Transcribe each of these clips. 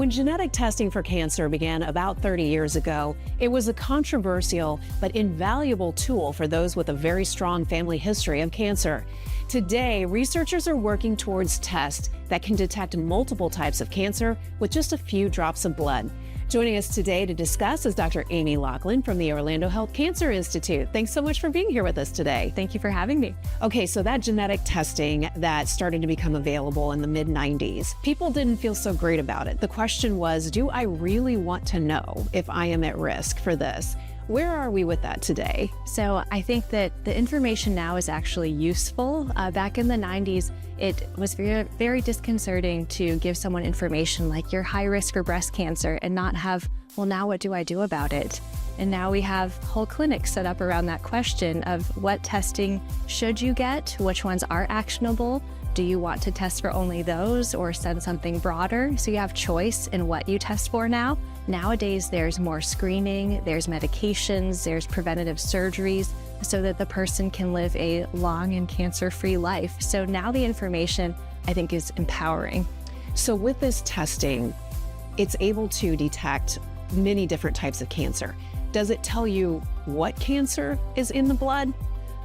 When genetic testing for cancer began about 30 years ago, it was a controversial but invaluable tool for those with a very strong family history of cancer. Today, researchers are working towards tests that can detect multiple types of cancer with just a few drops of blood. Joining us today to discuss is Dr. Amy Laughlin from the Orlando Health Cancer Institute. Thanks so much for being here with us today. Thank you for having me. Okay, so that genetic testing that started to become available in the mid-90s, people didn't feel so great about it. The question was, do I really want to know if I am at risk for this? Where are we with that today? So I think that the information now is actually useful. Back in the 90s, it was very, very disconcerting to give someone information like you're high risk for breast cancer and not have, well, now what do I do about it? And now we have whole clinics set up around that question of what testing should you get, which ones are actionable, do you want to test for only those or send something broader? So you have choice in what you test for now. Nowadays, there's more screening, there's medications, there's preventative surgeries so that the person can live a long and cancer-free life. So now the information, I think, is empowering. So with this testing, it's able to detect many different types of cancer. Does it tell you what cancer is in the blood?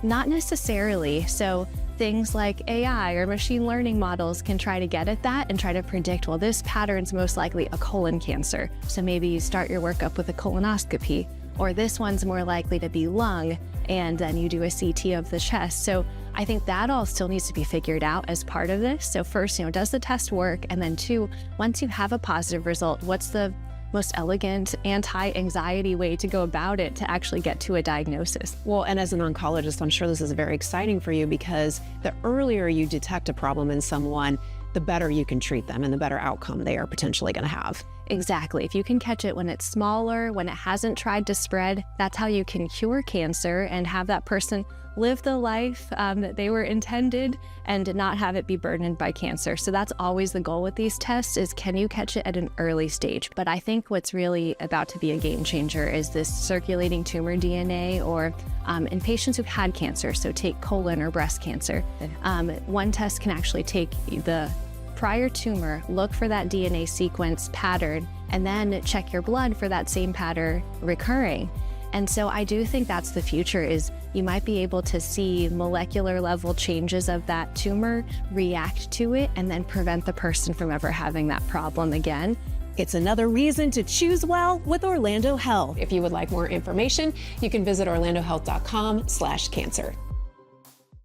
Not necessarily. So things like AI or machine learning models can try to get at that and try to predict, well, this pattern's most likely a colon cancer. So maybe you start your workup with a colonoscopy, or this one's more likely to be lung, and then you do a CT of the chest. So I think that all still needs to be figured out as part of this. So first, does the test work? And then two, once you have a positive result, what's the most elegant anti-anxiety way to go about it to actually get to a diagnosis? Well, and as an oncologist, I'm sure this is very exciting for you because the earlier you detect a problem in someone, the better you can treat them and the better outcome they are potentially going to have. Exactly. If you can catch it when it's smaller, when it hasn't tried to spread, that's how you can cure cancer and have that person live the life that they were intended and not have it be burdened by cancer. So that's always the goal with these tests is, can you catch it at an early stage? But I think what's really about to be a game changer is this circulating tumor DNA, or in patients who've had cancer, so take colon or breast cancer. One test can actually take the prior tumor, look for that DNA sequence pattern, and then check your blood for that same pattern recurring. And so I do think that's the future, is you might be able to see molecular level changes of that tumor, react to it, and then prevent the person from ever having that problem again. It's another reason to choose well with Orlando Health. If you would like more information, you can visit orlandohealth.com/cancer.